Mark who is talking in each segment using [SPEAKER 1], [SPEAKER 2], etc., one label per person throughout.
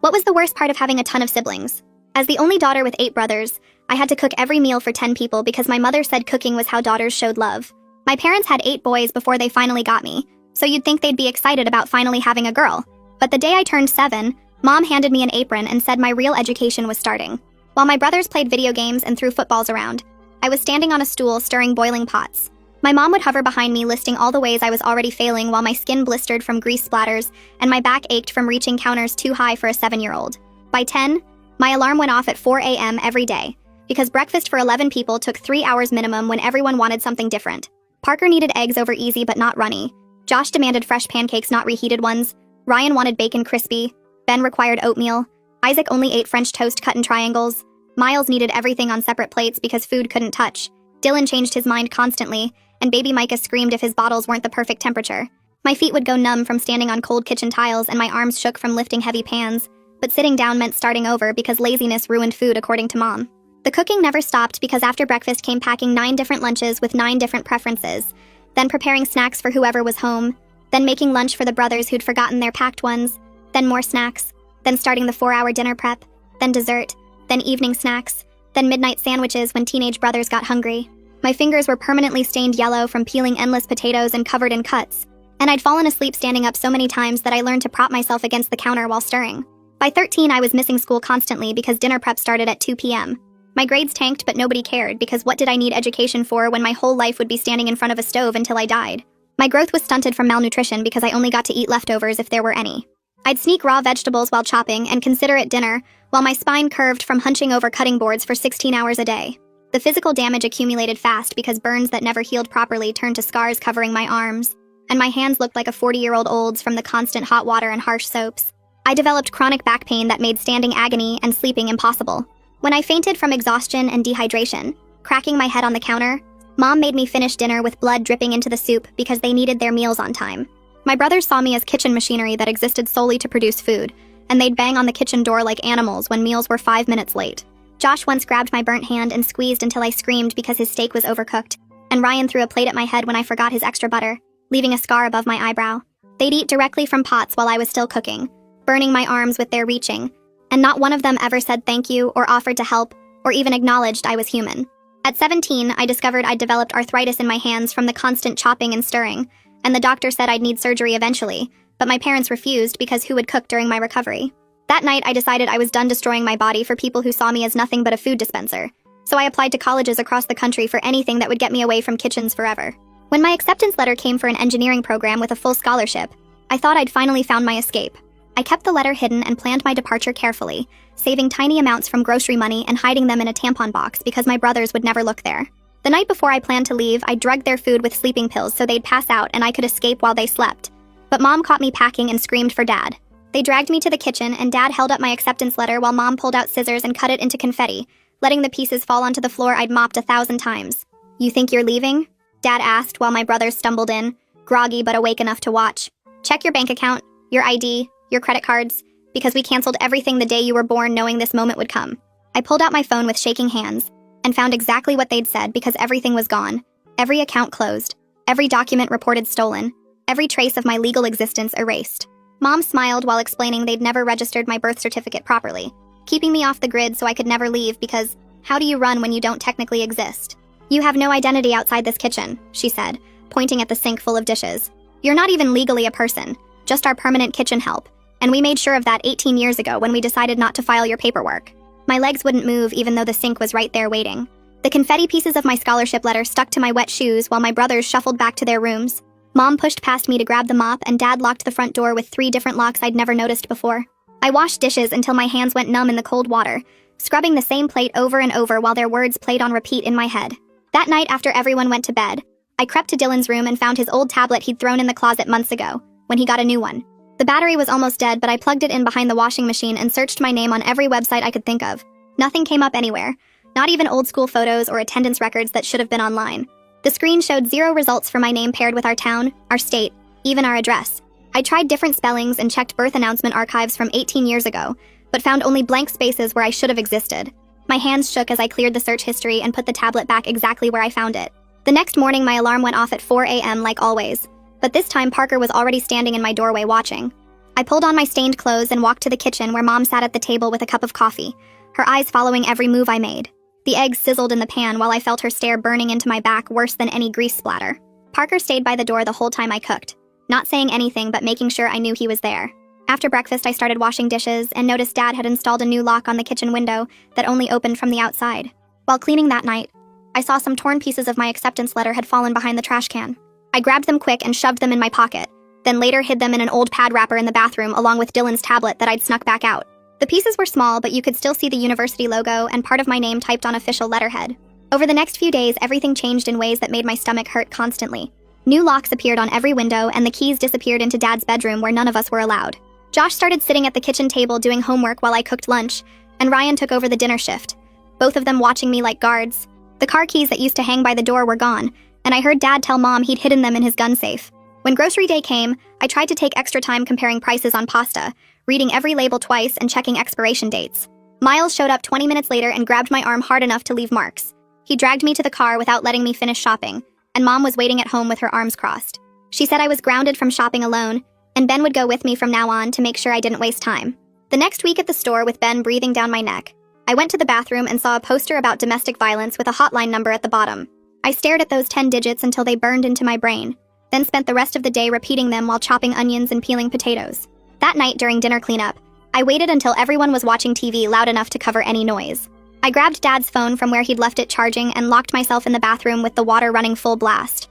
[SPEAKER 1] What was the worst part of having a ton of siblings? As the only daughter with 8 brothers, I had to cook every meal for 10 people because my mother said cooking was how daughters showed love. My parents had 8 boys before they finally got me, so you'd think they'd be excited about finally having a girl. But the day I turned 7, Mom handed me an apron and said my real education was starting. While my brothers played video games and threw footballs around, I was standing on a stool stirring boiling pots. My mom would hover behind me listing all the ways I was already failing while my skin blistered from grease splatters and my back ached from reaching counters too high for a 7-year-old. By 10, my alarm went off at 4 a.m. every day, because breakfast for 11 people took 3 hours minimum when everyone wanted something different. Parker needed eggs over easy but not runny. Josh demanded fresh pancakes, not reheated ones. Ryan wanted bacon crispy. Ben required oatmeal. Isaac only ate French toast cut in triangles. Miles needed everything on separate plates because food couldn't touch. Dylan changed his mind constantly, and baby Micah screamed if his bottles weren't the perfect temperature. My feet would go numb from standing on cold kitchen tiles and my arms shook from lifting heavy pans, but sitting down meant starting over because laziness ruined food according to Mom. The cooking never stopped because after breakfast came packing 9 different lunches with 9 different preferences, then preparing snacks for whoever was home, then making lunch for the brothers who'd forgotten their packed ones, then more snacks, then starting the 4-hour dinner prep, then dessert, then evening snacks, then midnight sandwiches when teenage brothers got hungry. My fingers were permanently stained yellow from peeling endless potatoes and covered in cuts, and I'd fallen asleep standing up so many times that I learned to prop myself against the counter while stirring. By 13, I was missing school constantly because dinner prep started at 2 p.m. My grades tanked, but nobody cared because what did I need education for when my whole life would be standing in front of a stove until I died? My growth was stunted from malnutrition because I only got to eat leftovers if there were any. I'd sneak raw vegetables while chopping and consider it dinner, while my spine curved from hunching over cutting boards for 16 hours a day. The physical damage accumulated fast because burns that never healed properly turned to scars covering my arms, and my hands looked like a 40-year-old's from the constant hot water and harsh soaps. I developed chronic back pain that made standing agony and sleeping impossible. When I fainted from exhaustion and dehydration, cracking my head on the counter, Mom made me finish dinner with blood dripping into the soup because they needed their meals on time. My brothers saw me as kitchen machinery that existed solely to produce food, and they'd bang on the kitchen door like animals when meals were 5 minutes late. Josh once grabbed my burnt hand and squeezed until I screamed because his steak was overcooked, and Ryan threw a plate at my head when I forgot his extra butter, leaving a scar above my eyebrow. They'd eat directly from pots while I was still cooking, burning my arms with their reaching, and not one of them ever said thank you or offered to help or even acknowledged I was human. At 17, I discovered I'd developed arthritis in my hands from the constant chopping and stirring, and the doctor said I'd need surgery eventually, but my parents refused because who would cook during my recovery? That night, I decided I was done destroying my body for people who saw me as nothing but a food dispenser, so I applied to colleges across the country for anything that would get me away from kitchens forever. When my acceptance letter came for an engineering program with a full scholarship, I thought I'd finally found my escape. I kept the letter hidden and planned my departure carefully, saving tiny amounts from grocery money and hiding them in a tampon box because my brothers would never look there. The night before I planned to leave, I drugged their food with sleeping pills so they'd pass out and I could escape while they slept. But Mom caught me packing and screamed for Dad. They dragged me to the kitchen and Dad held up my acceptance letter while Mom pulled out scissors and cut it into confetti, letting the pieces fall onto the floor I'd mopped 1,000 times. "You think you're leaving?" Dad asked while my brothers stumbled in, groggy but awake enough to watch. "Check your bank account, your ID, your credit cards, because we canceled everything the day you were born knowing this moment would come." I pulled out my phone with shaking hands and found exactly what they'd said because everything was gone. Every account closed, every document reported stolen, every trace of my legal existence erased. Mom smiled while explaining they'd never registered my birth certificate properly, keeping me off the grid so I could never leave because how do you run when you don't technically exist? "You have no identity outside this kitchen," she said, pointing at the sink full of dishes. "You're not even legally a person, just our permanent kitchen help, and we made sure of that 18 years ago when we decided not to file your paperwork." My legs wouldn't move even though the sink was right there waiting. The confetti pieces of my scholarship letter stuck to my wet shoes while my brothers shuffled back to their rooms. Mom pushed past me to grab the mop and Dad locked the front door with 3 different locks I'd never noticed before. I washed dishes until my hands went numb in the cold water, scrubbing the same plate over and over while their words played on repeat in my head. That night after everyone went to bed, I crept to Dylan's room and found his old tablet he'd thrown in the closet months ago, when he got a new one. The battery was almost dead, but I plugged it in behind the washing machine and searched my name on every website I could think of. Nothing came up anywhere, not even old school photos or attendance records that should have been online. The screen showed 0 results for my name paired with our town, our state, even our address. I tried different spellings and checked birth announcement archives from 18 years ago, but found only blank spaces where I should have existed. My hands shook as I cleared the search history and put the tablet back exactly where I found it. The next morning, my alarm went off at 4 a.m. like always, but this time Parker was already standing in my doorway watching. I pulled on my stained clothes and walked to the kitchen where Mom sat at the table with a cup of coffee, her eyes following every move I made. The eggs sizzled in the pan while I felt her stare burning into my back worse than any grease splatter. Parker stayed by the door the whole time I cooked, not saying anything but making sure I knew he was there. After breakfast, I started washing dishes and noticed Dad had installed a new lock on the kitchen window that only opened from the outside. While cleaning that night, I saw some torn pieces of my acceptance letter had fallen behind the trash can. I grabbed them quick and shoved them in my pocket, then later hid them in an old pad wrapper in the bathroom along with Dylan's tablet that I'd snuck back out. The pieces were small, but you could still see the university logo and part of my name typed on official letterhead. Over the next few days, everything changed in ways that made my stomach hurt constantly. New locks appeared on every window, and the keys disappeared into Dad's bedroom where none of us were allowed. Josh started sitting at the kitchen table doing homework while I cooked lunch, and Ryan took over the dinner shift, both of them watching me like guards. The car keys that used to hang by the door were gone, and I heard Dad tell Mom he'd hidden them in his gun safe. When grocery day came, I tried to take extra time comparing prices on pasta, reading every label twice and checking expiration dates. Miles showed up 20 minutes later and grabbed my arm hard enough to leave marks. He dragged me to the car without letting me finish shopping, and Mom was waiting at home with her arms crossed. She said I was grounded from shopping alone, and Ben would go with me from now on to make sure I didn't waste time. The next week at the store with Ben breathing down my neck, I went to the bathroom and saw a poster about domestic violence with a hotline number at the bottom. I stared at those 10 digits until they burned into my brain, then spent the rest of the day repeating them while chopping onions and peeling potatoes. That night during dinner cleanup, I waited until everyone was watching TV loud enough to cover any noise. I grabbed Dad's phone from where he'd left it charging and locked myself in the bathroom with the water running full blast.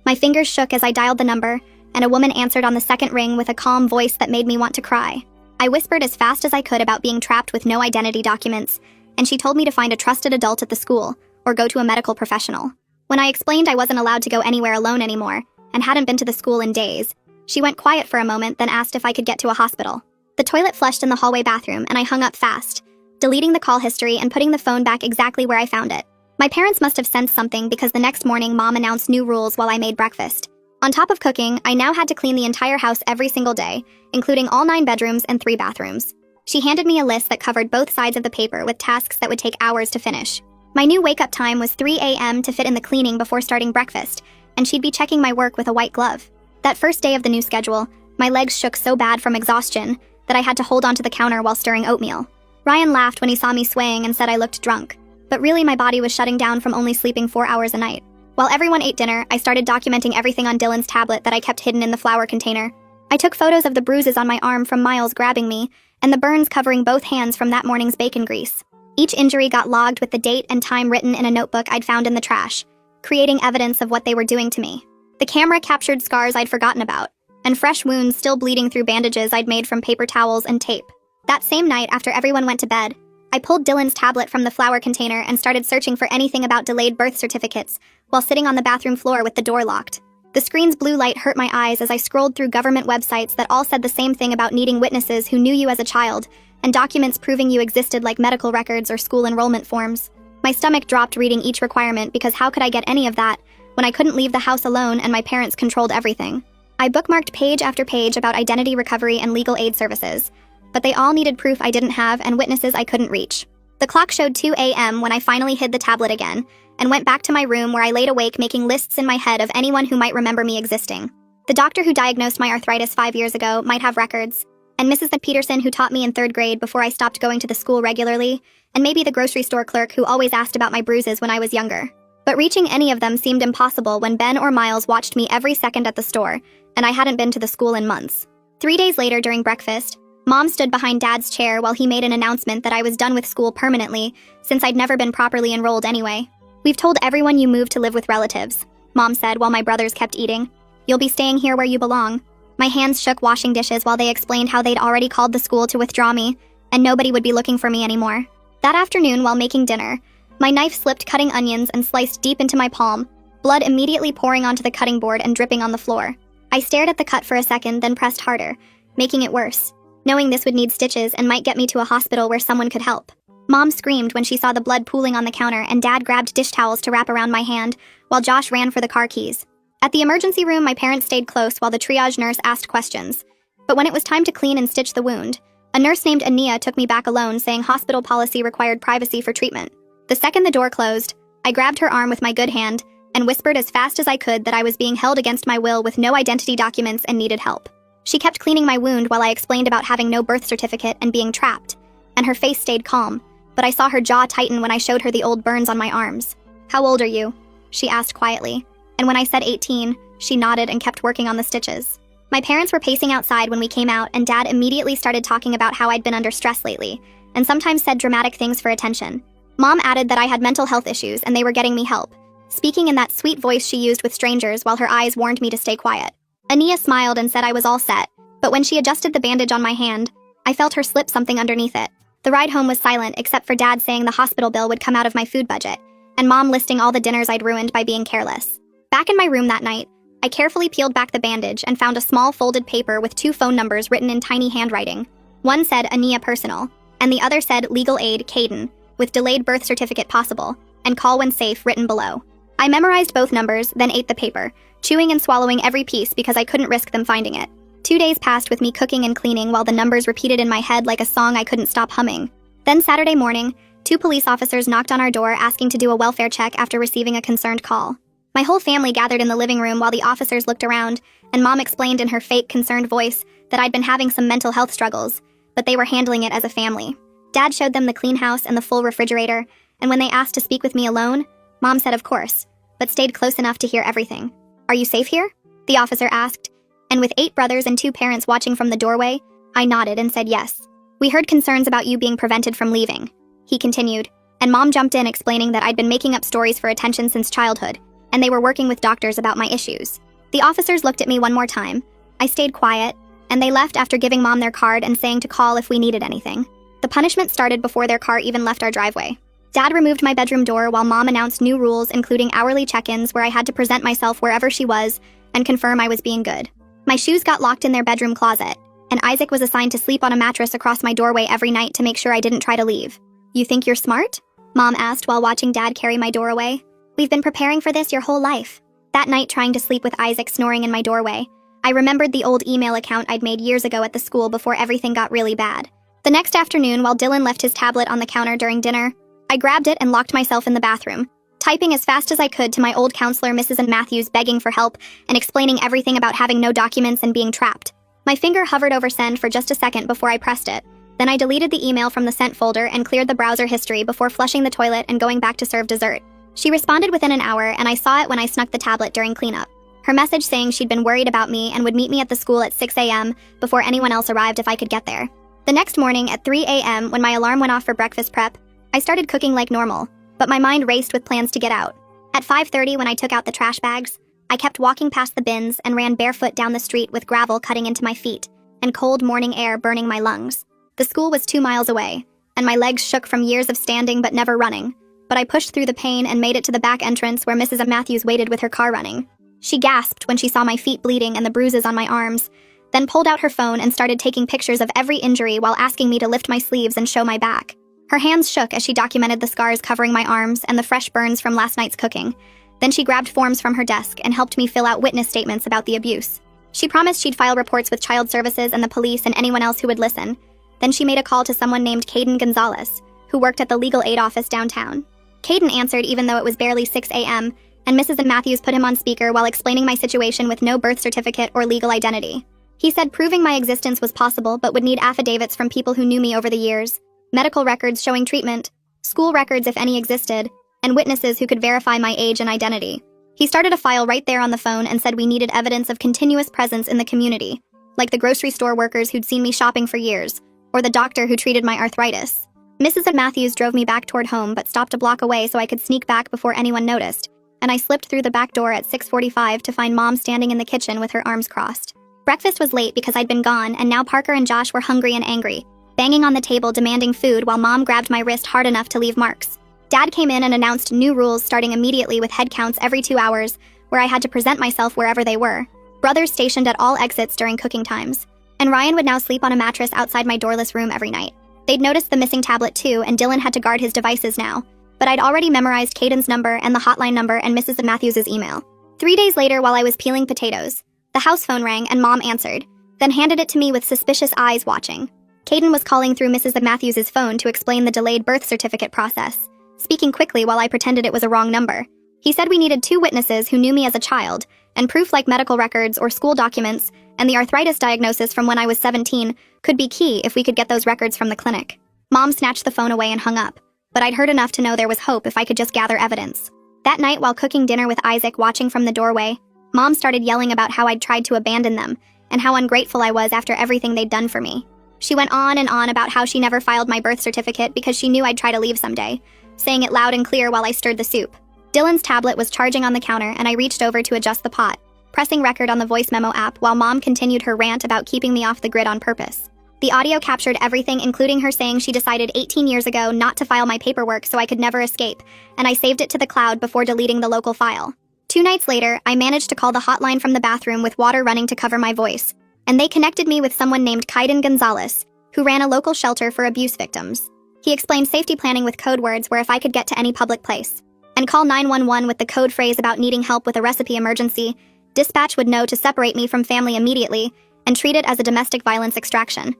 [SPEAKER 1] My fingers shook as I dialed the number, and a woman answered on the second ring with a calm voice that made me want to cry. I whispered as fast as I could about being trapped with no identity documents, and she told me to find a trusted adult at the school or go to a medical professional. When I explained I wasn't allowed to go anywhere alone anymore and hadn't been to the school in days, she went quiet for a moment, then asked if I could get to a hospital. The toilet flushed in the hallway bathroom, and I hung up fast, deleting the call history and putting the phone back exactly where I found it. My parents must have sensed something because the next morning Mom announced new rules while I made breakfast. On top of cooking, I now had to clean the entire house every single day, including all 9 bedrooms and 3 bathrooms. She handed me a list that covered both sides of the paper with tasks that would take hours to finish. My new wake-up time was 3 a.m. to fit in the cleaning before starting breakfast, and she'd be checking my work with a white glove. That first day of the new schedule, my legs shook so bad from exhaustion that I had to hold onto the counter while stirring oatmeal. Ryan laughed when he saw me swaying and said I looked drunk, but really my body was shutting down from only sleeping 4 hours a night. While everyone ate dinner, I started documenting everything on Dylan's tablet that I kept hidden in the flour container. I took photos of the bruises on my arm from Miles grabbing me, and the burns covering both hands from that morning's bacon grease. Each injury got logged with the date and time written in a notebook I'd found in the trash, creating evidence of what they were doing to me. The camera captured scars I'd forgotten about, and fresh wounds still bleeding through bandages I'd made from paper towels and tape. That same night, after everyone went to bed, I pulled Dylan's tablet from the flour container and started searching for anything about delayed birth certificates while sitting on the bathroom floor with the door locked. The screen's blue light hurt my eyes as I scrolled through government websites that all said the same thing about needing witnesses who knew you as a child and documents proving you existed like medical records or school enrollment forms. My stomach dropped reading each requirement because how could I get any of that when I couldn't leave the house alone and my parents controlled everything? I bookmarked page after page about identity recovery and legal aid services, but they all needed proof I didn't have and witnesses I couldn't reach. The clock showed 2 a.m. when I finally hid the tablet again and went back to my room where I laid awake making lists in my head of anyone who might remember me existing. The doctor who diagnosed my arthritis 5 years ago might have records, and Mrs. Peterson who taught me in 3rd grade before I stopped going to the school regularly, and maybe the grocery store clerk who always asked about my bruises when I was younger. But reaching any of them seemed impossible when Ben or Miles watched me every second at the store, and I hadn't been to the school in months. 3 days later during breakfast, Mom stood behind Dad's chair while he made an announcement that I was done with school permanently, since I'd never been properly enrolled anyway. "We've told everyone you moved to live with relatives," Mom said while my brothers kept eating. "You'll be staying here where you belong." My hands shook washing dishes while they explained how they'd already called the school to withdraw me, and nobody would be looking for me anymore. That afternoon while making dinner, my knife slipped cutting onions and sliced deep into my palm, blood immediately pouring onto the cutting board and dripping on the floor. I stared at the cut for a second, then pressed harder, making it worse, knowing this would need stitches and might get me to a hospital where someone could help. Mom screamed when she saw the blood pooling on the counter, and Dad grabbed dish towels to wrap around my hand, while Josh ran for the car keys. At the emergency room, my parents stayed close while the triage nurse asked questions. But when it was time to clean and stitch the wound, a nurse named Ania took me back alone, saying hospital policy required privacy for treatment. The second the door closed, I grabbed her arm with my good hand and whispered as fast as I could that I was being held against my will with no identity documents and needed help. She kept cleaning my wound while I explained about having no birth certificate and being trapped, and her face stayed calm, but I saw her jaw tighten when I showed her the old burns on my arms. "How old are you?" she asked quietly, and when I said 18, she nodded and kept working on the stitches. My parents were pacing outside when we came out, and Dad immediately started talking about how I'd been under stress lately, and sometimes said dramatic things for attention. Mom added that I had mental health issues and they were getting me help, speaking in that sweet voice she used with strangers while her eyes warned me to stay quiet. Ania smiled and said I was all set, but when she adjusted the bandage on my hand, I felt her slip something underneath it. The ride home was silent except for Dad saying the hospital bill would come out of my food budget, and Mom listing all the dinners I'd ruined by being careless. Back in my room that night, I carefully peeled back the bandage and found a small folded paper with 2 phone numbers written in tiny handwriting. One said Ania Personal, and the other said Legal Aid Caden, with delayed birth certificate possible, and call when safe written below. I memorized both numbers, then ate the paper, chewing and swallowing every piece because I couldn't risk them finding it. 2 days passed with me cooking and cleaning while the numbers repeated in my head like a song I couldn't stop humming. Then Saturday morning, 2 police officers knocked on our door asking to do a welfare check after receiving a concerned call. My whole family gathered in the living room while the officers looked around, and Mom explained in her fake, concerned voice that I'd been having some mental health struggles, but they were handling it as a family. Dad showed them the clean house and the full refrigerator, and when they asked to speak with me alone, Mom said of course, but stayed close enough to hear everything. "Are you safe here?" the officer asked, and with 8 brothers and 2 parents watching from the doorway, I nodded and said yes. "We heard concerns about you being prevented from leaving," he continued, and Mom jumped in explaining that I'd been making up stories for attention since childhood, and they were working with doctors about my issues. The officers looked at me one more time. I stayed quiet, and they left after giving Mom their card and saying to call if we needed anything. The punishment started before their car even left our driveway. Dad removed my bedroom door while Mom announced new rules including hourly check-ins where I had to present myself wherever she was and confirm I was being good. My shoes got locked in their bedroom closet, and Isaac was assigned to sleep on a mattress across my doorway every night to make sure I didn't try to leave. "You think you're smart?" Mom asked while watching Dad carry my door away. "We've been preparing for this your whole life." That night, trying to sleep with Isaac snoring in my doorway, I remembered the old email account I'd made years ago at the school before everything got really bad. The next afternoon, while Dylan left his tablet on the counter during dinner, I grabbed it and locked myself in the bathroom, typing as fast as I could to my old counselor, Mrs. Matthews, begging for help and explaining everything about having no documents and being trapped. My finger hovered over send for just a second before I pressed it. Then I deleted the email from the sent folder and cleared the browser history before flushing the toilet and going back to serve dessert. She responded within an hour, and I saw it when I snuck the tablet during cleanup. Her message saying she'd been worried about me and would meet me at the school at 6 a.m. before anyone else arrived if I could get there. The next morning at 3 a.m. when my alarm went off for breakfast prep, I started cooking like normal, but my mind raced with plans to get out. At 5:30 when I took out the trash bags, I kept walking past the bins and ran barefoot down the street with gravel cutting into my feet and cold morning air burning my lungs. The school was 2 miles away, and my legs shook from years of standing but never running. But I pushed through the pain and made it to the back entrance where Mrs. Matthews waited with her car running. She gasped when she saw my feet bleeding and the bruises on my arms, then pulled out her phone and started taking pictures of every injury while asking me to lift my sleeves and show my back. Her hands shook as she documented the scars covering my arms and the fresh burns from last night's cooking. Then she grabbed forms from her desk and helped me fill out witness statements about the abuse. She promised she'd file reports with child services and the police and anyone else who would listen. Then she made a call to someone named Caden Gonzalez, who worked at the legal aid office downtown. Caden answered even though it was barely 6 a.m., and Mrs. Matthews put him on speaker while explaining my situation with no birth certificate or legal identity. He said proving my existence was possible but would need affidavits from people who knew me over the years, medical records showing treatment, school records if any existed, and witnesses who could verify my age and identity. He started a file right there on the phone and said we needed evidence of continuous presence in the community, like the grocery store workers who'd seen me shopping for years, or the doctor who treated my arthritis. Mrs. Matthews drove me back toward home but stopped a block away so I could sneak back before anyone noticed, and I slipped through the back door at 6:45 to find Mom standing in the kitchen with her arms crossed. Breakfast was late because I'd been gone, and now Parker and Josh were hungry and angry, banging on the table demanding food while Mom grabbed my wrist hard enough to leave marks. Dad came in and announced new rules starting immediately with head counts every 2 hours, where I had to present myself wherever they were. Brothers stationed at all exits during cooking times. And Ryan would now sleep on a mattress outside my doorless room every night. They'd noticed the missing tablet too, and Dylan had to guard his devices now. But I'd already memorized Caden's number and the hotline number and Mrs. Matthews' email. 3 days later, while I was peeling potatoes, the house phone rang and Mom answered, then handed it to me with suspicious eyes watching. Caden was calling through Mrs. Matthews' phone to explain the delayed birth certificate process, speaking quickly while I pretended it was a wrong number. He said we needed 2 witnesses who knew me as a child, and proof like medical records or school documents, and the arthritis diagnosis from when I was 17 could be key if we could get those records from the clinic. Mom snatched the phone away and hung up, but I'd heard enough to know there was hope if I could just gather evidence. That night, while cooking dinner with Isaac watching from the doorway, Mom started yelling about how I'd tried to abandon them and how ungrateful I was after everything they'd done for me. She went on and on about how she never filed my birth certificate because she knew I'd try to leave someday, saying it loud and clear while I stirred the soup. Dylan's tablet was charging on the counter, and I reached over to adjust the pot, pressing record on the voice memo app while Mom continued her rant about keeping me off the grid on purpose. The audio captured everything, including her saying she decided 18 years ago not to file my paperwork so I could never escape, and I saved it to the cloud before deleting the local file. 2 nights later, I managed to call the hotline from the bathroom with water running to cover my voice, and they connected me with someone named Kaiden Gonzalez, who ran a local shelter for abuse victims. He explained safety planning with code words where if I could get to any public place and call 911 with the code phrase about needing help with a recipe emergency, dispatch would know to separate me from family immediately and treat it as a domestic violence extraction.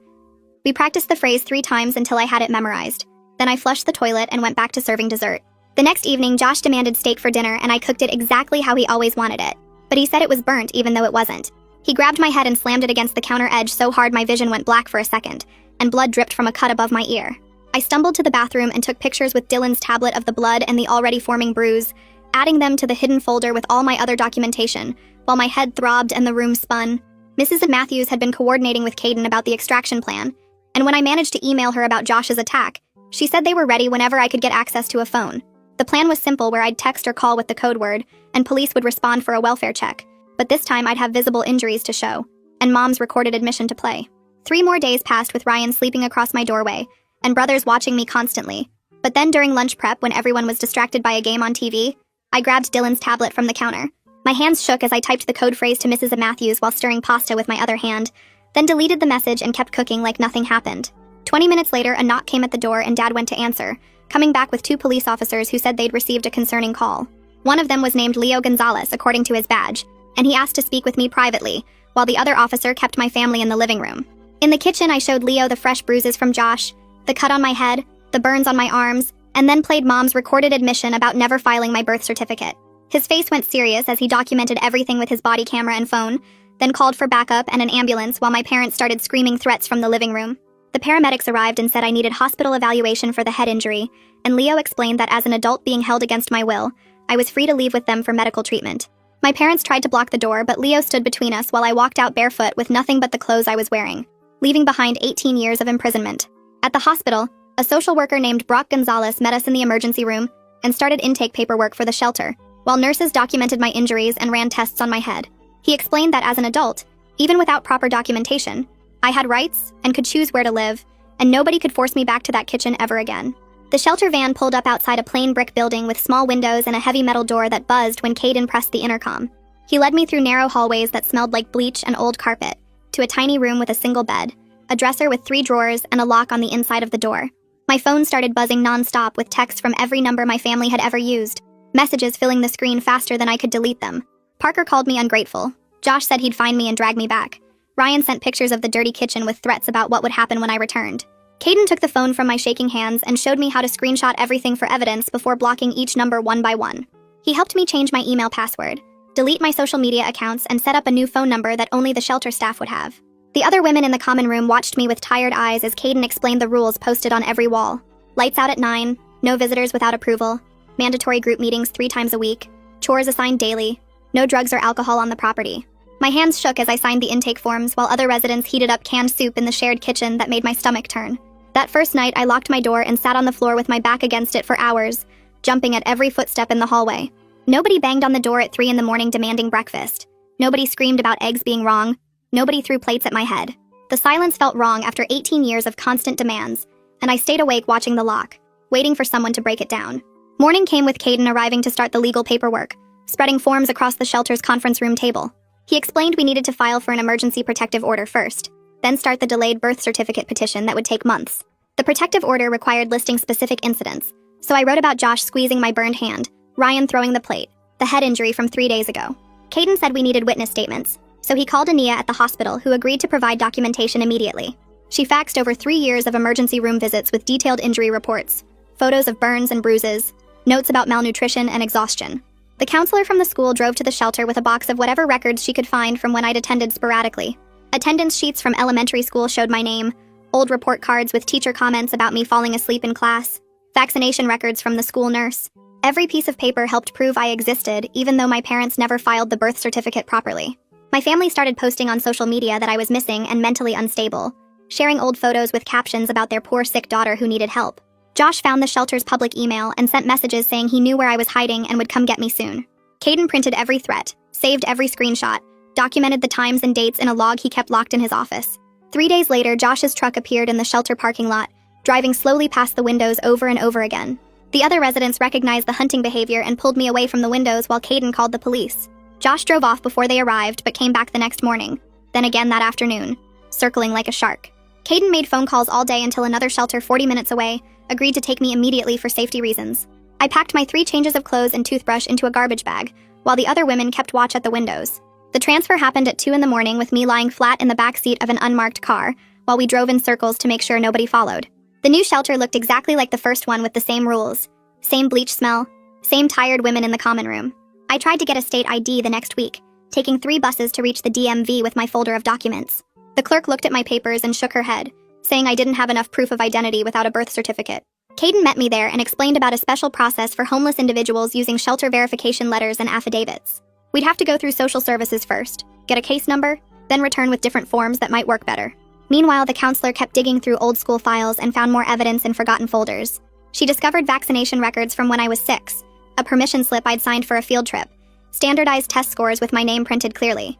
[SPEAKER 1] We practiced the phrase 3 times until I had it memorized. Then I flushed the toilet and went back to serving dessert. The next evening, Josh demanded steak for dinner, and I cooked it exactly how he always wanted it. But he said it was burnt even though it wasn't. He grabbed my head and slammed it against the counter edge so hard my vision went black for a second, and blood dripped from a cut above my ear. I stumbled to the bathroom and took pictures with Dylan's tablet of the blood and the already forming bruise, adding them to the hidden folder with all my other documentation, while my head throbbed and the room spun. Mrs. Matthews had been coordinating with Kaiden about the extraction plan, and when I managed to email her about Josh's attack, she said they were ready whenever I could get access to a phone. The plan was simple, where I'd text or call with the code word, and police would respond for a welfare check. But this time I'd have visible injuries to show, and Mom's recorded admission to play. 3 more days passed with Ryan sleeping across my doorway, and brothers watching me constantly. But then during lunch prep, when everyone was distracted by a game on TV, I grabbed Dylan's tablet from the counter. My hands shook as I typed the code phrase to Mrs. Matthews while stirring pasta with my other hand, then deleted the message and kept cooking like nothing happened. 20 minutes later, a knock came at the door and Dad went to answer, coming back with 2 police officers who said they'd received a concerning call. One of them was named Leo Gonzalez, according to his badge, and he asked to speak with me privately, while the other officer kept my family in the living room. In the kitchen, I showed Leo the fresh bruises from Josh, the cut on my head, the burns on my arms, and then played Mom's recorded admission about never filing my birth certificate. His face went serious as he documented everything with his body camera and phone, then called for backup and an ambulance while my parents started screaming threats from the living room. The paramedics arrived and said I needed hospital evaluation for the head injury, and Leo explained that as an adult being held against my will, I was free to leave with them for medical treatment. My parents tried to block the door, but Leo stood between us while I walked out barefoot with nothing but the clothes I was wearing, leaving behind 18 years of imprisonment. At the hospital, a social worker named Brock Gonzalez met us in the emergency room and started intake paperwork for the shelter, while nurses documented my injuries and ran tests on my head. He explained that as an adult, even without proper documentation, I had rights and could choose where to live, and nobody could force me back to that kitchen ever again. The shelter van pulled up outside a plain brick building with small windows and a heavy metal door that buzzed when Kaiden pressed the intercom. He led me through narrow hallways that smelled like bleach and old carpet, to a tiny room with a single bed, a dresser with 3 drawers, and a lock on the inside of the door. My phone started buzzing non-stop with texts from every number my family had ever used, messages filling the screen faster than I could delete them. Parker called me ungrateful. Josh said he'd find me and drag me back. Ryan sent pictures of the dirty kitchen with threats about what would happen when I returned. Kaiden took the phone from my shaking hands and showed me how to screenshot everything for evidence before blocking each number one by one. He helped me change my email password, delete my social media accounts, and set up a new phone number that only the shelter staff would have. The other women in the common room watched me with tired eyes as Kaiden explained the rules posted on every wall. Lights out at 9, no visitors without approval, mandatory group meetings 3 times a week, chores assigned daily, no drugs or alcohol on the property. My hands shook as I signed the intake forms while other residents heated up canned soup in the shared kitchen that made my stomach turn. That first night, I locked my door and sat on the floor with my back against it for hours, jumping at every footstep in the hallway. Nobody banged on the door at 3 in the morning demanding breakfast. Nobody screamed about eggs being wrong. Nobody threw plates at my head. The silence felt wrong after 18 years of constant demands, and I stayed awake watching the lock, waiting for someone to break it down. Morning came with Kaiden arriving to start the legal paperwork, spreading forms across the shelter's conference room table. He explained we needed to file for an emergency protective order first, then start the delayed birth certificate petition that would take months. The protective order required listing specific incidents, so I wrote about Josh squeezing my burned hand, Ryan throwing the plate, the head injury from 3 days ago. Kaiden said we needed witness statements, so he called Ania at the hospital, who agreed to provide documentation immediately. She faxed over 3 years of emergency room visits with detailed injury reports, photos of burns and bruises, notes about malnutrition and exhaustion. The counselor from the school drove to the shelter with a box of whatever records she could find from when I'd attended sporadically. Attendance sheets from elementary school showed my name, old report cards with teacher comments about me falling asleep in class, vaccination records from the school nurse. Every piece of paper helped prove I existed, even though my parents never filed the birth certificate properly. My family started posting on social media that I was missing and mentally unstable, sharing old photos with captions about their poor sick daughter who needed help. Josh found the shelter's public email and sent messages saying he knew where I was hiding and would come get me soon. Caden printed every threat, saved every screenshot, documented the times and dates in a log he kept locked in his office. 3 days later, Josh's truck appeared in the shelter parking lot, driving slowly past the windows over and over again. The other residents recognized the hunting behavior and pulled me away from the windows while Caden called the police. Josh drove off before they arrived but came back the next morning, then again that afternoon, circling like a shark. Caden made phone calls all day until another shelter 40 minutes away agreed to take me immediately for safety reasons. I packed my 3 changes of clothes and toothbrush into a garbage bag, while the other women kept watch at the windows. The transfer happened at 2 in the morning with me lying flat in the back seat of an unmarked car, while we drove in circles to make sure nobody followed. The new shelter looked exactly like the first one with the same rules. Same bleach smell, same tired women in the common room. I tried to get a state ID the next week, taking 3 buses to reach the DMV with my folder of documents. The clerk looked at my papers and shook her head, saying I didn't have enough proof of identity without a birth certificate. Caden met me there and explained about a special process for homeless individuals using shelter verification letters and affidavits. We'd have to go through social services first, get a case number, then return with different forms that might work better. Meanwhile, the counselor kept digging through old school files and found more evidence in forgotten folders. She discovered vaccination records from when I was 6, a permission slip I'd signed for a field trip, standardized test scores with my name printed clearly.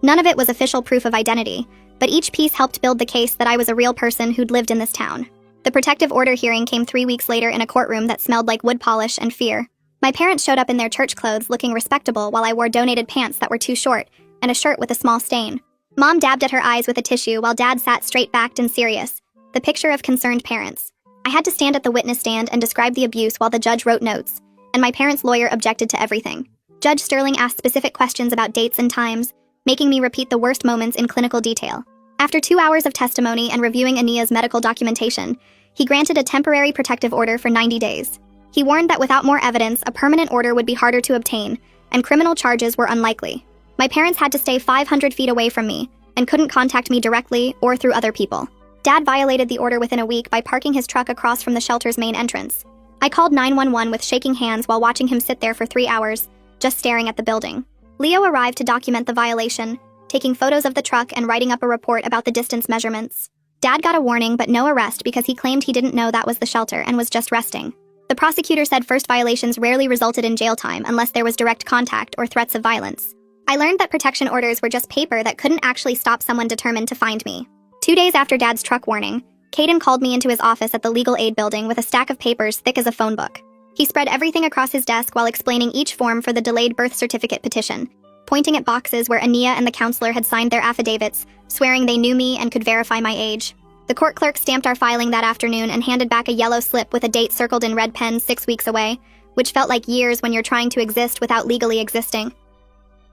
[SPEAKER 1] None of it was official proof of identity, but each piece helped build the case that I was a real person who'd lived in this town. The protective order hearing came 3 weeks later in a courtroom that smelled like wood polish and fear. My parents showed up in their church clothes looking respectable while I wore donated pants that were too short and a shirt with a small stain. Mom dabbed at her eyes with a tissue while Dad sat straight-backed and serious, the picture of concerned parents. I had to stand at the witness stand and describe the abuse while the judge wrote notes, and my parents' lawyer objected to everything. Judge Sterling asked specific questions about dates and times, making me repeat the worst moments in clinical detail. After 2 hours of testimony and reviewing Ania's medical documentation, he granted a temporary protective order for 90 days. He warned that without more evidence, a permanent order would be harder to obtain, and criminal charges were unlikely. My parents had to stay 500 feet away from me, and couldn't contact me directly or through other people. Dad violated the order within a week by parking his truck across from the shelter's main entrance. I called 911 with shaking hands while watching him sit there for 3 hours, just staring at the building. Leo arrived to document the violation, taking photos of the truck and writing up a report about the distance measurements. Dad got a warning but no arrest because he claimed he didn't know that was the shelter and was just resting. The prosecutor said first violations rarely resulted in jail time unless there was direct contact or threats of violence. I learned that protection orders were just paper that couldn't actually stop someone determined to find me. 2 days after Dad's truck warning, Caden called me into his office at the legal aid building with a stack of papers thick as a phone book. He spread everything across his desk while explaining each form for the delayed birth certificate petition, pointing at boxes where Ania and the counselor had signed their affidavits, swearing they knew me and could verify my age. The court clerk stamped our filing that afternoon and handed back a yellow slip with a date circled in red pen 6 weeks away, which felt like years when you're trying to exist without legally existing.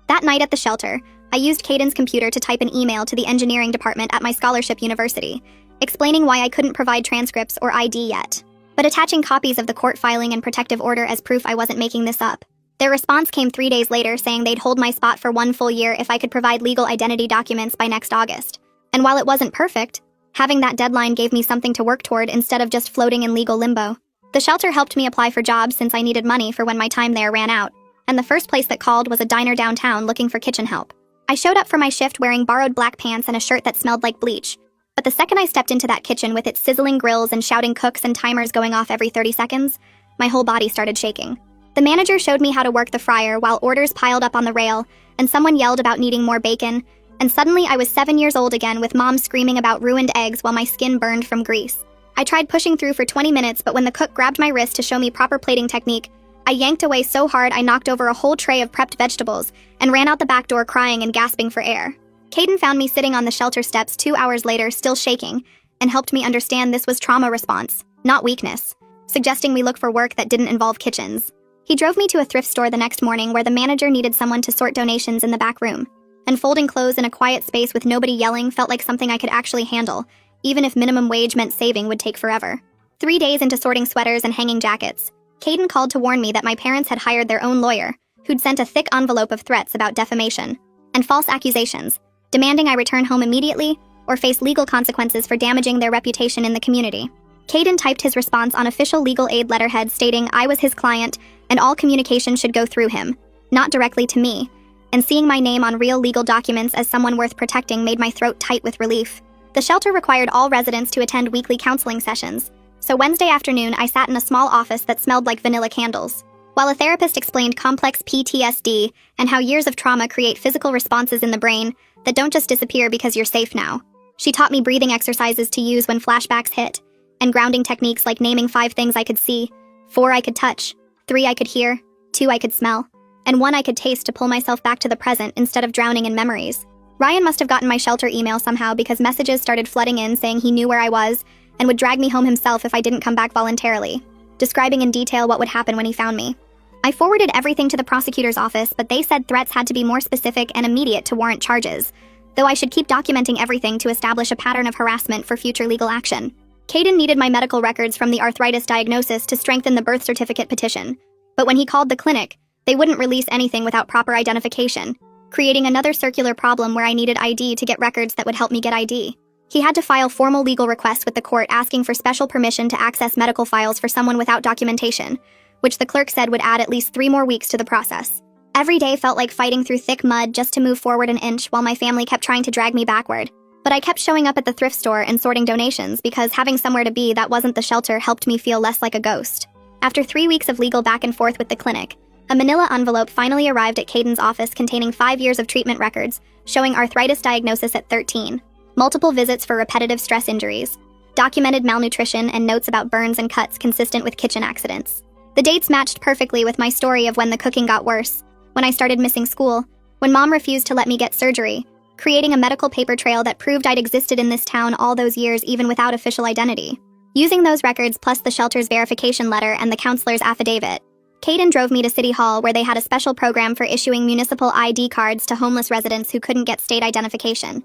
[SPEAKER 1] That night at the shelter, I used Caden's computer to type an email to the engineering department at my scholarship university, explaining why I couldn't provide transcripts or ID yet, but attaching copies of the court filing and protective order as proof I wasn't making this up. Their response came 3 days later saying they'd hold my spot for 1 full year if I could provide legal identity documents by next August. And while it wasn't perfect, having that deadline gave me something to work toward instead of just floating in legal limbo. The shelter helped me apply for jobs since I needed money for when my time there ran out, and the first place that called was a diner downtown looking for kitchen help. I showed up for my shift wearing borrowed black pants and a shirt that smelled like bleach, but the second I stepped into that kitchen with its sizzling grills and shouting cooks and timers going off every 30 seconds, my whole body started shaking. The manager showed me how to work the fryer while orders piled up on the rail, and someone yelled about needing more bacon, and suddenly I was 7 years old again with Mom screaming about ruined eggs while my skin burned from grease. I tried pushing through for 20 minutes, but when the cook grabbed my wrist to show me proper plating technique, I yanked away so hard I knocked over a whole tray of prepped vegetables and ran out the back door crying and gasping for air. Caden found me sitting on the shelter steps 2 hours later, still shaking, and helped me understand this was trauma response, not weakness, suggesting we look for work that didn't involve kitchens. He drove me to a thrift store the next morning where the manager needed someone to sort donations in the back room, and folding clothes in a quiet space with nobody yelling felt like something I could actually handle, even if minimum wage meant saving would take forever. 3 days into sorting sweaters and hanging jackets, Caden called to warn me that my parents had hired their own lawyer, who'd sent a thick envelope of threats about defamation and false accusations, demanding I return home immediately or face legal consequences for damaging their reputation in the community. Caden typed his response on official legal aid letterhead stating I was his client and all communication should go through him, not directly to me, and seeing my name on real legal documents as someone worth protecting made my throat tight with relief. The shelter required all residents to attend weekly counseling sessions, so Wednesday afternoon I sat in a small office that smelled like vanilla candles. While a therapist explained complex PTSD and how years of trauma create physical responses in the brain that don't just disappear because you're safe now. She taught me breathing exercises to use when flashbacks hit, and grounding techniques like naming 5 things I could see, 4 I could touch, 3 I could hear, 2 I could smell, and 1 I could taste to pull myself back to the present instead of drowning in memories. Ryan must have gotten my shelter email somehow because messages started flooding in saying he knew where I was and would drag me home himself if I didn't come back voluntarily, describing in detail what would happen when he found me. I forwarded everything to the prosecutor's office, but they said threats had to be more specific and immediate to warrant charges, though I should keep documenting everything to establish a pattern of harassment for future legal action. Caden needed my medical records from the arthritis diagnosis to strengthen the birth certificate petition, but when he called the clinic, they wouldn't release anything without proper identification, creating another circular problem where I needed ID to get records that would help me get ID. He had to file formal legal requests with the court asking for special permission to access medical files for someone without documentation, which the clerk said would add at least 3 more weeks to the process. Every day felt like fighting through thick mud just to move forward an inch while my family kept trying to drag me backward. But I kept showing up at the thrift store and sorting donations because having somewhere to be that wasn't the shelter helped me feel less like a ghost. After 3 weeks of legal back and forth with the clinic, a manila envelope finally arrived at Caden's office containing 5 years of treatment records, showing arthritis diagnosis at 13, multiple visits for repetitive stress injuries, documented malnutrition, and notes about burns and cuts consistent with kitchen accidents. The dates matched perfectly with my story of when the cooking got worse, when I started missing school, when Mom refused to let me get surgery, creating a medical paper trail that proved I'd existed in this town all those years even without official identity. Using those records plus the shelter's verification letter and the counselor's affidavit, Caden drove me to City Hall where they had a special program for issuing municipal ID cards to homeless residents who couldn't get state identification.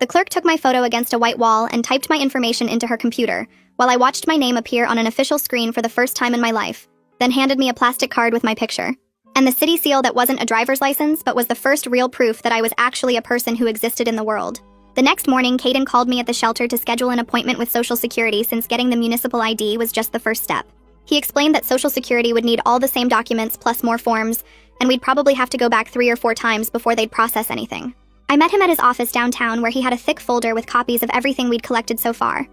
[SPEAKER 1] The clerk took my photo against a white wall and typed my information into her computer, while I watched my name appear on an official screen for the first time in my life, then handed me a plastic card with my picture. And the city seal that wasn't a driver's license, but was the first real proof that I was actually a person who existed in the world. The next morning, Caden called me at the shelter to schedule an appointment with Social Security since getting the municipal ID was just the first step. He explained that Social Security would need all the same documents plus more forms, and we'd probably have to go back 3 or 4 times before they'd process anything. I met him at his office downtown where he had a thick folder with copies of everything we'd collected so far.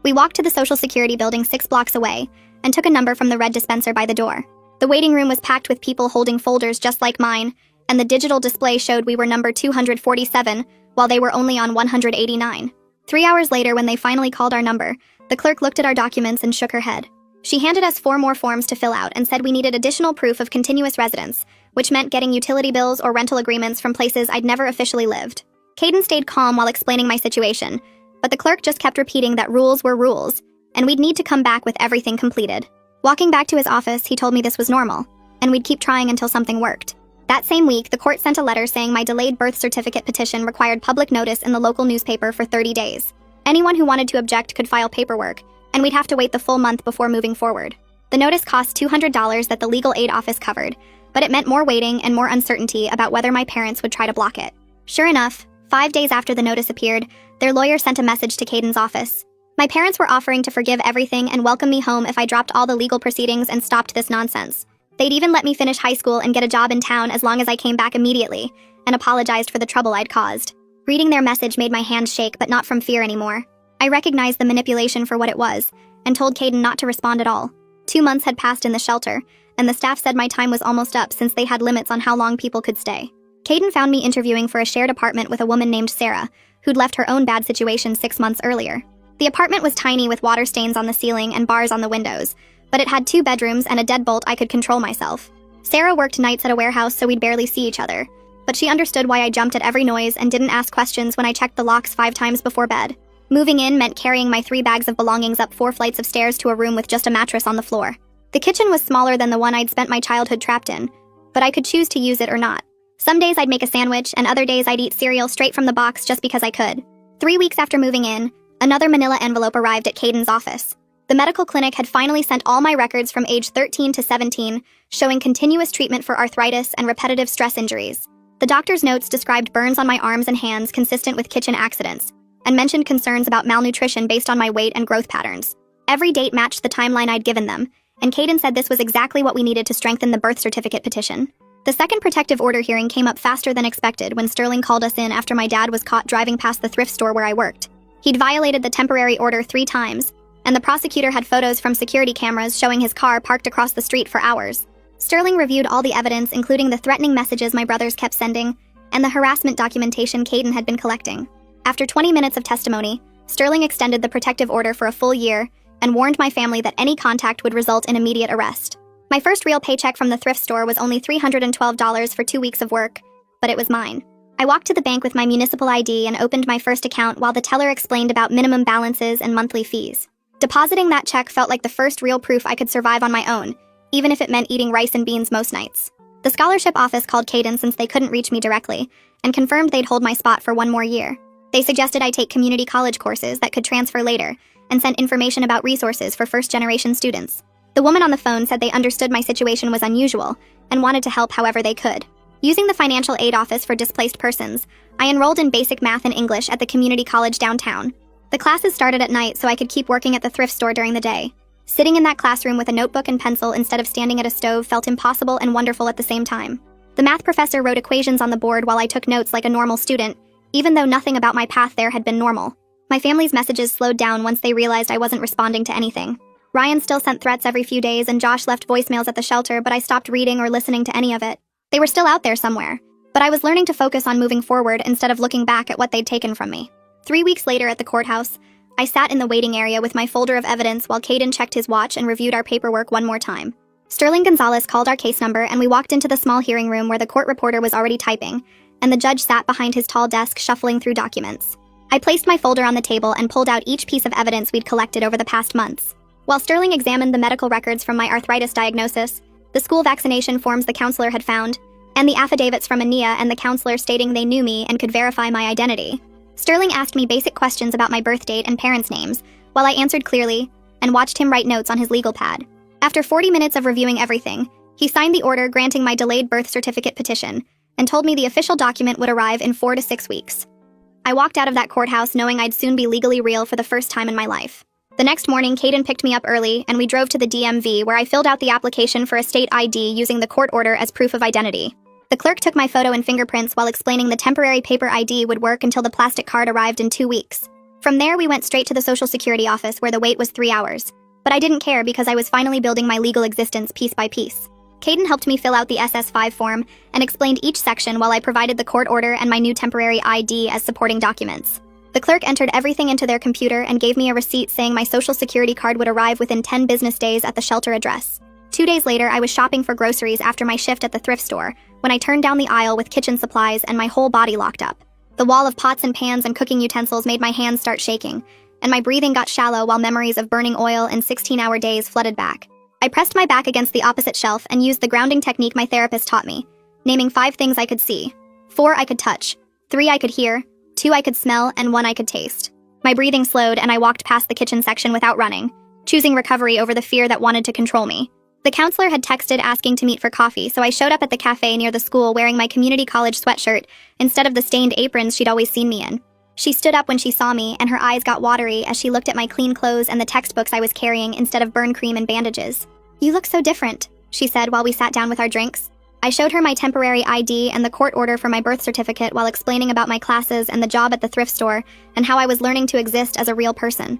[SPEAKER 1] We walked to the Social Security building 6 blocks away and took a number from the red dispenser by the door. The waiting room was packed with people holding folders just like mine, and the digital display showed we were number 247, while they were only on 189. 3 hours later, when they finally called our number, the clerk looked at our documents and shook her head. She handed us 4 more forms to fill out and said we needed additional proof of continuous residence, which meant getting utility bills or rental agreements from places I'd never officially lived. Caden stayed calm while explaining my situation, but the clerk just kept repeating that rules were rules, and we'd need to come back with everything completed. Walking back to his office, he told me this was normal, and we'd keep trying until something worked. That same week, the court sent a letter saying my delayed birth certificate petition required public notice in the local newspaper for 30 days. Anyone who wanted to object could file paperwork, and we'd have to wait the full month before moving forward. The notice cost $200 that the legal aid office covered, but it meant more waiting and more uncertainty about whether my parents would try to block it. Sure enough, 5 days after the notice appeared, their lawyer sent a message to Caden's office. My parents were offering to forgive everything and welcome me home if I dropped all the legal proceedings and stopped this nonsense. They'd even let me finish high school and get a job in town as long as I came back immediately, and apologized for the trouble I'd caused. Reading their message made my hands shake, but not from fear anymore. I recognized the manipulation for what it was, and told Caden not to respond at all. 2 months had passed in the shelter, and the staff said my time was almost up since they had limits on how long people could stay. Caden found me interviewing for a shared apartment with a woman named Sarah, who'd left her own bad situation 6 months earlier. The apartment was tiny with water stains on the ceiling and bars on the windows, but it had 2 bedrooms and a deadbolt I could control myself. Sarah worked nights at a warehouse so we'd barely see each other, but she understood why I jumped at every noise and didn't ask questions when I checked the locks 5 times before bed. Moving in meant carrying my 3 bags of belongings up 4 flights of stairs to a room with just a mattress on the floor. The kitchen was smaller than the one I'd spent my childhood trapped in, but I could choose to use it or not. Some days I'd make a sandwich, and other days I'd eat cereal straight from the box just because I could. 3 weeks after moving in, another manila envelope arrived at Caden's office. The medical clinic had finally sent all my records from age 13 to 17, showing continuous treatment for arthritis and repetitive stress injuries. The doctor's notes described burns on my arms and hands consistent with kitchen accidents, and mentioned concerns about malnutrition based on my weight and growth patterns. Every date matched the timeline I'd given them, and Caden said this was exactly what we needed to strengthen the birth certificate petition. The second protective order hearing came up faster than expected when Sterling called us in after my dad was caught driving past the thrift store where I worked. He'd violated the temporary order 3 times, and the prosecutor had photos from security cameras showing his car parked across the street for hours. Sterling reviewed all the evidence, including the threatening messages my brothers kept sending and the harassment documentation Caden had been collecting. After 20 minutes of testimony, Sterling extended the protective order for a full year and warned my family that any contact would result in immediate arrest. My first real paycheck from the thrift store was only $312 for 2 weeks of work, but it was mine. I walked to the bank with my municipal ID and opened my first account while the teller explained about minimum balances and monthly fees. Depositing that check felt like the first real proof I could survive on my own, even if it meant eating rice and beans most nights. The scholarship office called Caden since they couldn't reach me directly, and confirmed they'd hold my spot for 1 more year. They suggested I take community college courses that could transfer later, and sent information about resources for first-generation students. The woman on the phone said they understood my situation was unusual, and wanted to help however they could. Using the financial aid office for displaced persons, I enrolled in basic math and English at the community college downtown. The classes started at night so I could keep working at the thrift store during the day. Sitting in that classroom with a notebook and pencil instead of standing at a stove felt impossible and wonderful at the same time. The math professor wrote equations on the board while I took notes like a normal student, even though nothing about my path there had been normal. My family's messages slowed down once they realized I wasn't responding to anything. Ryan still sent threats every few days, and Josh left voicemails at the shelter, but I stopped reading or listening to any of it. They were still out there somewhere, but I was learning to focus on moving forward instead of looking back at what they'd taken from me. 3 weeks later at the courthouse, I sat in the waiting area with my folder of evidence while Caden checked his watch and reviewed our paperwork one more time. Sterling Gonzalez called our case number, and we walked into the small hearing room where the court reporter was already typing, and the judge sat behind his tall desk shuffling through documents. I placed my folder on the table and pulled out each piece of evidence we'd collected over the past months. While Sterling examined the medical records from my arthritis diagnosis, the school vaccination forms the counselor had found, and the affidavits from Ania and the counselor stating they knew me and could verify my identity. Sterling asked me basic questions about my birth date and parents' names, while I answered clearly, and watched him write notes on his legal pad. After 40 minutes of reviewing everything, he signed the order granting my delayed birth certificate petition, and told me the official document would arrive in 4 to 6 weeks. I walked out of that courthouse knowing I'd soon be legally real for the first time in my life. The next morning, Caden picked me up early, and we drove to the DMV where I filled out the application for a state ID using the court order as proof of identity. The clerk took my photo and fingerprints while explaining the temporary paper ID would work until the plastic card arrived in 2 weeks. From there, we went straight to the Social Security office where the wait was 3 hours. But I didn't care because I was finally building my legal existence piece by piece. Caden helped me fill out the SS5 form and explained each section while I provided the court order and my new temporary ID as supporting documents. The clerk entered everything into their computer and gave me a receipt saying my Social Security card would arrive within 10 business days at the shelter address. 2 days later, I was shopping for groceries after my shift at the thrift store when I turned down the aisle with kitchen supplies and my whole body locked up. The wall of pots and pans and cooking utensils made my hands start shaking, and my breathing got shallow while memories of burning oil and 16-hour days flooded back. I pressed my back against the opposite shelf and used the grounding technique my therapist taught me, naming 5 things I could see, 4 I could touch, 3 I could hear, 2 I could smell, and 1 I could taste. My breathing slowed and I walked past the kitchen section without running, choosing recovery over the fear that wanted to control me. The counselor had texted asking to meet for coffee, so I showed up at the cafe near the school wearing my community college sweatshirt instead of the stained aprons she'd always seen me in. She stood up when she saw me, and her eyes got watery as she looked at my clean clothes and the textbooks I was carrying instead of burn cream and bandages. "You look so different," she said while we sat down with our drinks. I showed her my temporary ID and the court order for my birth certificate while explaining about my classes and the job at the thrift store and how I was learning to exist as a real person.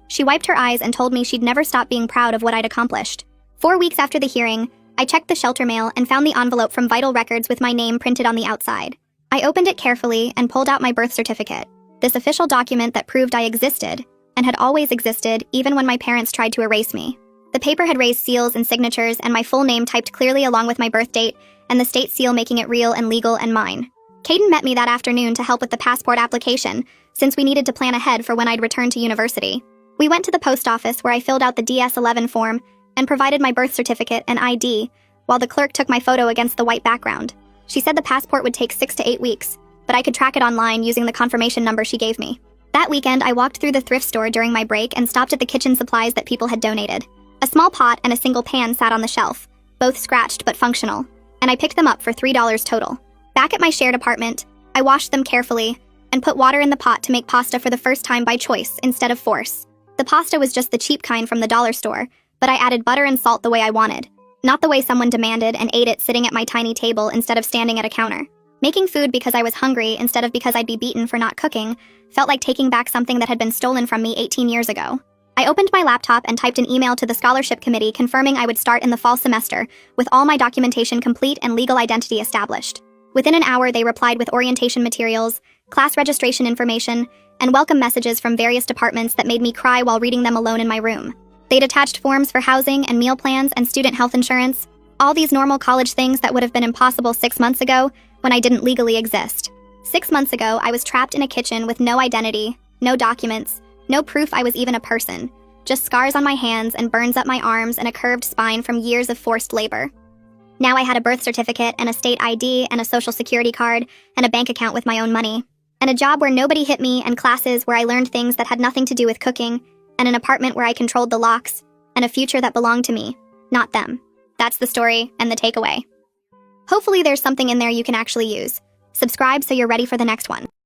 [SPEAKER 1] She wiped her eyes and told me she'd never stop being proud of what I'd accomplished. 4 weeks after the hearing, I checked the shelter mail and found the envelope from Vital Records with my name printed on the outside. I opened it carefully and pulled out my birth certificate, this official document that proved I existed, and had always existed even when my parents tried to erase me. The paper had raised seals and signatures and my full name typed clearly along with my birth date, and the state seal making it real and legal and mine. Caden met me that afternoon to help with the passport application, since we needed to plan ahead for when I'd return to university. We went to the post office where I filled out the DS-11 form and provided my birth certificate and ID, while the clerk took my photo against the white background. She said the passport would take 6 to 8 weeks, but I could track it online using the confirmation number she gave me. That weekend, I walked through the thrift store during my break and stopped at the kitchen supplies that people had donated. A small pot and a single pan sat on the shelf, both scratched but functional, and I picked them up for $3 total. Back at my shared apartment, I washed them carefully and put water in the pot to make pasta for the first time by choice instead of force. The pasta was just the cheap kind from the dollar store, but I added butter and salt the way I wanted, not the way someone demanded, and ate it sitting at my tiny table instead of standing at a counter. Making food because I was hungry instead of because I'd be beaten for not cooking felt like taking back something that had been stolen from me 18 years ago. I opened my laptop and typed an email to the scholarship committee confirming I would start in the fall semester with all my documentation complete and legal identity established. Within an hour, they replied with orientation materials, class registration information, and welcome messages from various departments that made me cry while reading them alone in my room. They'd attached forms for housing and meal plans and student health insurance, all these normal college things that would have been impossible 6 months ago when I didn't legally exist. 6 months ago, I was trapped in a kitchen with no identity, no documents, no proof I was even a person, just scars on my hands and burns up my arms and a curved spine from years of forced labor. Now I had a birth certificate and a state ID and a social security card and a bank account with my own money, and a job where nobody hit me, and classes where I learned things that had nothing to do with cooking, and an apartment where I controlled the locks, and a future that belonged to me, not them. That's the story and the takeaway. Hopefully there's something in there you can actually use. Subscribe so you're ready for the next one.